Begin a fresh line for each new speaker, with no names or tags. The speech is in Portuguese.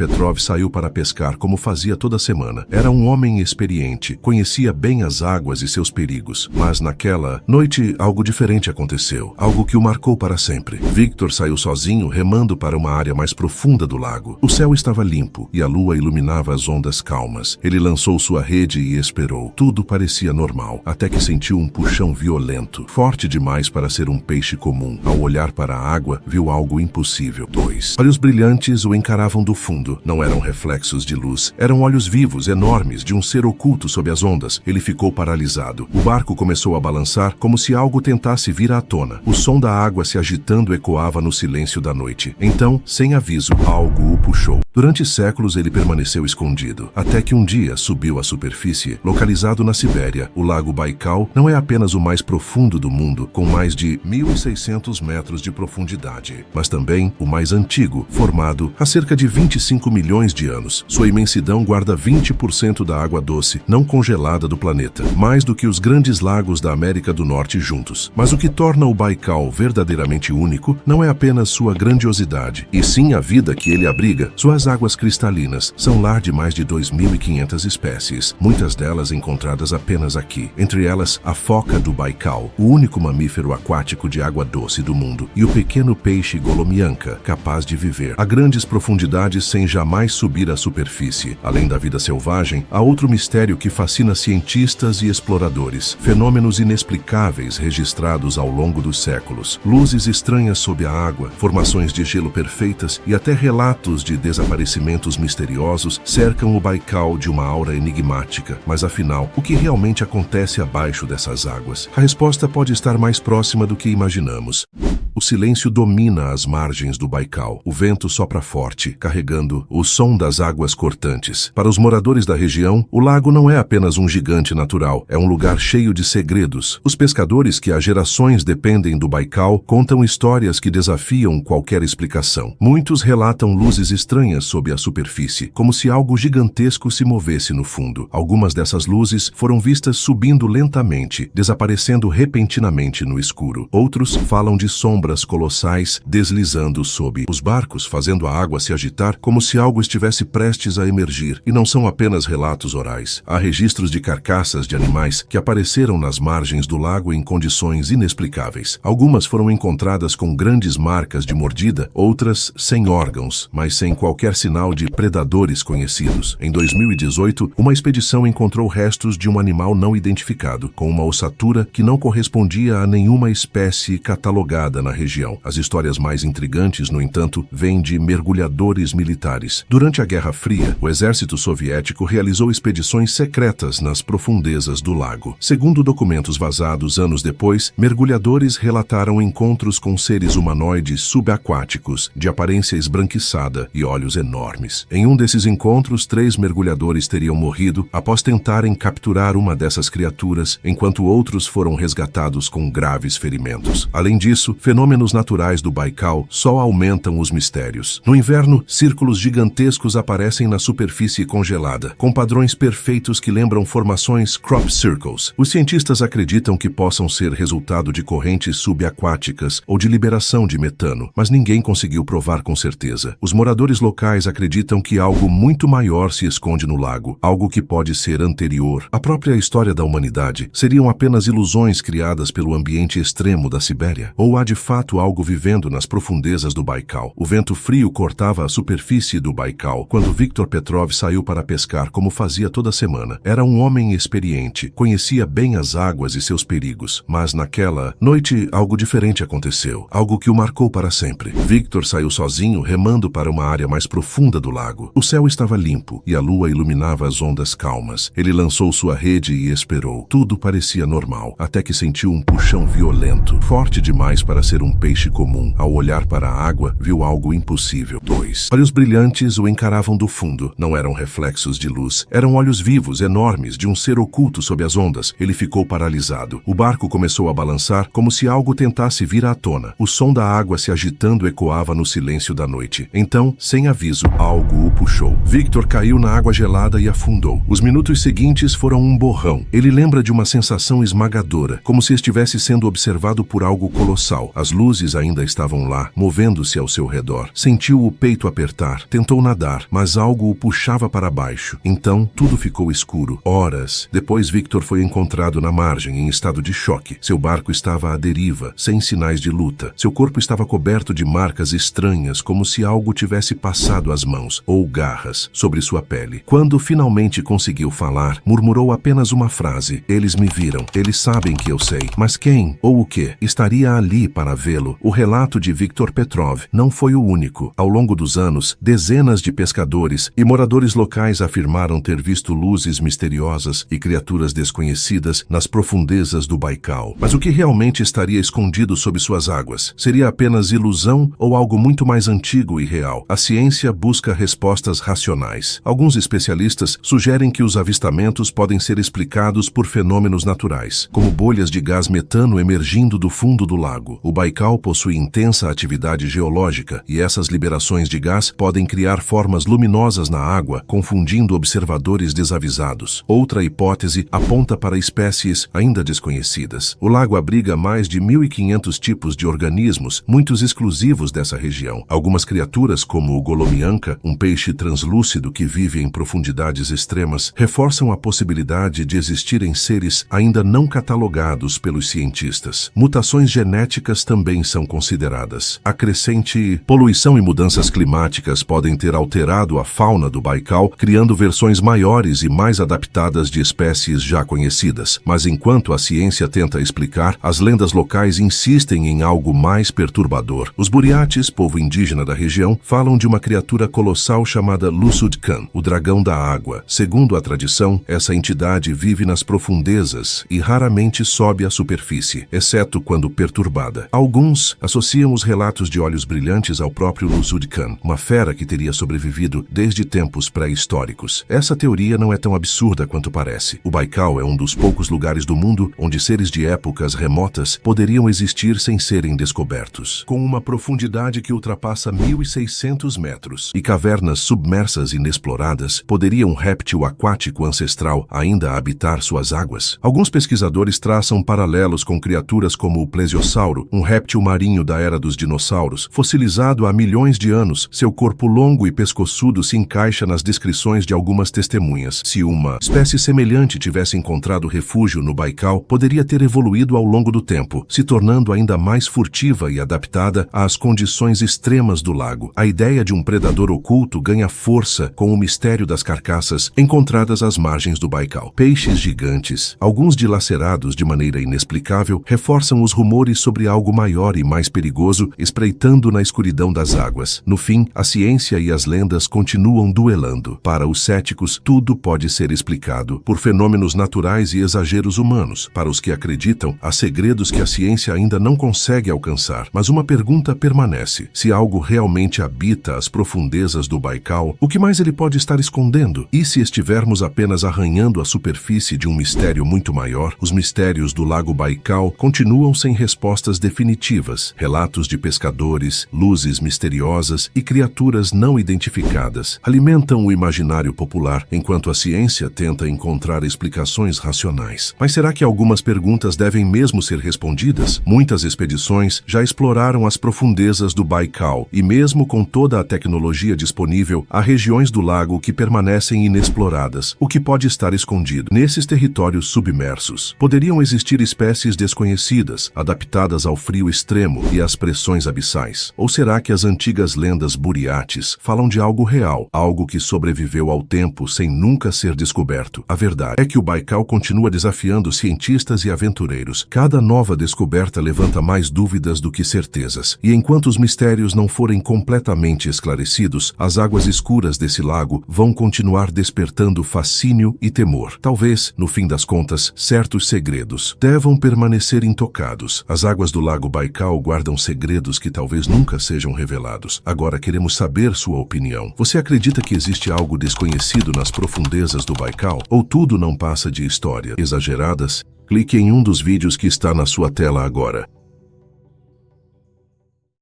Petrov saiu para pescar como fazia toda semana. Era um homem experiente, conhecia bem as águas e seus perigos. Mas naquela noite algo diferente aconteceu, algo que o marcou para sempre. Victor saiu sozinho remando para uma área mais profunda do lago. O céu estava limpo e a lua iluminava as ondas calmas. Ele lançou sua rede e esperou. Tudo parecia normal, até que sentiu um puxão violento, forte demais para ser um peixe comum. Ao olhar para a água, viu algo impossível. Dois olhos brilhantes o encaravam do fundo. Não eram reflexos de luz. Eram olhos vivos, enormes, de um ser oculto sob as ondas. Ele ficou paralisado. O barco começou a balançar como se algo tentasse vir à tona. O som da água se agitando ecoava no silêncio da noite. Então, sem aviso, algo o puxou. Durante séculos ele permaneceu escondido, até que um dia subiu à superfície. Localizado na Sibéria, o lago Baikal não é apenas o mais profundo do mundo, com mais de 1.600 metros de profundidade, mas também o mais antigo, formado há cerca de 25 milhões de anos. Sua imensidão guarda 20% da água doce não congelada do planeta, mais do que os grandes lagos da América do Norte juntos. Mas o que torna o Baikal verdadeiramente único não é apenas sua grandiosidade, e sim a vida que ele abriga. Suas águas cristalinas são lar de mais de 2.500 espécies, muitas delas encontradas apenas aqui. Entre elas, a foca do Baikal, o único mamífero aquático de água doce do mundo, e o pequeno peixe golomianca, capaz de viver a grandes profundidades sem jamais subir à superfície. Além da vida selvagem, há outro mistério que fascina cientistas e exploradores: fenômenos inexplicáveis registrados ao longo dos séculos. Luzes estranhas sob a água, formações de gelo perfeitas e até relatos de desaparecimentos misteriosos cercam o Baikal de uma aura enigmática. Mas afinal, o que realmente acontece abaixo dessas águas? A resposta pode estar mais próxima do que imaginamos. O silêncio domina as margens do Baikal. O vento sopra forte, carregando o som das águas cortantes. Para os moradores da região, o lago não é apenas um gigante natural, é um lugar cheio de segredos. Os pescadores que há gerações dependem do Baikal contam histórias que desafiam qualquer explicação. Muitos relatam luzes estranhas sob a superfície, como se algo gigantesco se movesse no fundo. Algumas dessas luzes foram vistas subindo lentamente, desaparecendo repentinamente no escuro. Outros falam de sombras colossais deslizando sob os barcos, fazendo a água se agitar como se algo estivesse prestes a emergir. E não são apenas relatos orais. Há registros de carcaças de animais que apareceram nas margens do lago em condições inexplicáveis. Algumas foram encontradas com grandes marcas de mordida, outras sem órgãos, mas sem qualquer sinal de predadores conhecidos. Em 2018, uma expedição encontrou restos de um animal não identificado, com uma ossatura que não correspondia a nenhuma espécie catalogada na região. As histórias mais intrigantes, no entanto, vêm de mergulhadores militares. Durante a Guerra Fria, o exército soviético realizou expedições secretas nas profundezas do lago. Segundo documentos vazados anos depois, mergulhadores relataram encontros com seres humanoides subaquáticos, de aparência esbranquiçada e olhos enormes. Em um desses encontros, 3 mergulhadores teriam morrido após tentarem capturar uma dessas criaturas, enquanto outros foram resgatados com graves ferimentos. Além disso, fenômenos naturais do Baikal só aumentam os mistérios. No inverno, círculos gigantescos aparecem na superfície congelada, com padrões perfeitos que lembram formações crop circles. Os cientistas acreditam que possam ser resultado de correntes subaquáticas ou de liberação de metano, mas ninguém conseguiu provar com certeza. Os moradores locais acreditam que algo muito maior se esconde no lago, algo que pode ser anterior à própria história da humanidade. Seriam apenas ilusões criadas pelo ambiente extremo da Sibéria? Ou há de fato algo vivendo nas profundezas do Baikal? O vento frio cortava a superfície do Baikal quando Victor Petrov saiu para pescar como fazia toda semana. Era um homem experiente, conhecia bem as águas e seus perigos. Mas naquela noite algo diferente aconteceu, algo que o marcou para sempre. Victor saiu sozinho remando para uma área mais profunda do lago. O céu estava limpo e a lua iluminava as ondas calmas. Ele lançou sua rede e esperou. Tudo parecia normal, até que sentiu um puxão violento, forte demais para ser um peixe comum. Ao olhar para a água, viu algo impossível. 2 olhos brilhantes o encaravam do fundo. Não eram reflexos de luz. Eram olhos vivos, enormes, de um ser oculto sob as ondas. Ele ficou paralisado. O barco começou a balançar como se algo tentasse vir à tona. O som da água se agitando ecoava no silêncio da noite. Então, sem aviso, algo o puxou. Victor caiu na água gelada e afundou. Os minutos seguintes foram um borrão. Ele lembra de uma sensação esmagadora, como se estivesse sendo observado por algo colossal. As As luzes ainda estavam lá, movendo-se ao seu redor. Sentiu o peito apertar, tentou nadar, mas algo o puxava para baixo. Então, tudo ficou escuro. Horas depois, Victor foi encontrado na margem, em estado de choque. Seu barco estava à deriva, sem sinais de luta. Seu corpo estava coberto de marcas estranhas, como se algo tivesse passado as mãos, ou garras, sobre sua pele. Quando finalmente conseguiu falar, murmurou apenas uma frase: "Eles me viram. Eles sabem que eu sei." Mas quem, ou o que, estaria ali para vê-lo? O relato de Viktor Petrov não foi o único. Ao longo dos anos, dezenas de pescadores e moradores locais afirmaram ter visto luzes misteriosas e criaturas desconhecidas nas profundezas do Baikal. Mas o que realmente estaria escondido sob suas águas? Seria apenas ilusão ou algo muito mais antigo e real? A ciência busca respostas racionais. Alguns especialistas sugerem que os avistamentos podem ser explicados por fenômenos naturais, como bolhas de gás metano emergindo do fundo do lago. O Baikal possui intensa atividade geológica e essas liberações de gás podem criar formas luminosas na água, confundindo observadores desavisados. Outra hipótese aponta para espécies ainda desconhecidas. O lago abriga mais de 1.500 tipos de organismos, muitos exclusivos dessa região. Algumas criaturas, como o Golomianca, um peixe translúcido que vive em profundidades extremas, reforçam a possibilidade de existirem seres ainda não catalogados pelos cientistas. Mutações genéticas também são consideradas. A crescente poluição e mudanças climáticas podem ter alterado a fauna do Baikal, criando versões maiores e mais adaptadas de espécies já conhecidas. Mas enquanto a ciência tenta explicar, as lendas locais insistem em algo mais perturbador. Os Buriates, povo indígena da região, falam de uma criatura colossal chamada Lusudkan, o dragão da água. Segundo a tradição, essa entidade vive nas profundezas e raramente sobe à superfície, exceto quando perturbada. Alguns associam os relatos de olhos brilhantes ao próprio Lusudkan, uma fera que teria sobrevivido desde tempos pré-históricos. Essa teoria não é tão absurda quanto parece. O Baikal é um dos poucos lugares do mundo onde seres de épocas remotas poderiam existir sem serem descobertos. Com uma profundidade que ultrapassa 1.600 metros e cavernas submersas inexploradas, poderia um réptil aquático ancestral ainda habitar suas águas? Alguns pesquisadores traçam paralelos com criaturas como o plesiosauro, um réptil marinho da era dos dinossauros. Fossilizado há milhões de anos, seu corpo longo e pescoçudo se encaixa nas descrições de algumas testemunhas. Se uma espécie semelhante tivesse encontrado refúgio no Baikal, poderia ter evoluído ao longo do tempo, se tornando ainda mais furtiva e adaptada às condições extremas do lago. A ideia de um predador oculto ganha força com o mistério das carcaças encontradas às margens do Baikal. Peixes gigantes, alguns dilacerados de maneira inexplicável, reforçam os rumores sobre algo maior e mais perigoso espreitando na escuridão das águas. No fim, a ciência e as lendas continuam duelando. Para os céticos, tudo pode ser explicado por fenômenos naturais e exageros humanos. Para os que acreditam, há segredos que a ciência ainda não consegue alcançar. Mas uma pergunta permanece: se algo realmente habita as profundezas do Baikal, o que mais ele pode estar escondendo? E se estivermos apenas arranhando a superfície de um mistério muito maior? Os mistérios do lago Baikal continuam sem respostas definitivas. Relatos de pescadores, luzes misteriosas e criaturas não identificadas alimentam o imaginário popular, enquanto a ciência tenta encontrar explicações racionais. Mas será que algumas perguntas devem mesmo ser respondidas? Muitas expedições já exploraram as profundezas do Baikal e mesmo com toda a tecnologia disponível, há regiões do lago que permanecem inexploradas. O que pode estar escondido nesses territórios submersos? Poderiam existir espécies desconhecidas, adaptadas ao frio extremo e às pressões abissais? Ou será que as antigas lendas buriates falam de algo real, algo que sobreviveu ao tempo sem nunca ser descoberto? A verdade é que o Baikal continua desafiando cientistas e aventureiros. Cada nova descoberta levanta mais dúvidas do que certezas. E enquanto os mistérios não forem completamente esclarecidos, as águas escuras desse lago vão continuar despertando fascínio e temor. Talvez, no fim das contas, certos segredos devam permanecer intocados. As águas do lago Baikal guardam segredos que talvez nunca sejam revelados. Agora queremos saber sua opinião. Você acredita que existe algo desconhecido nas profundezas do Baikal? Ou tudo não passa de histórias exageradas? Clique em um dos vídeos que está na sua tela agora.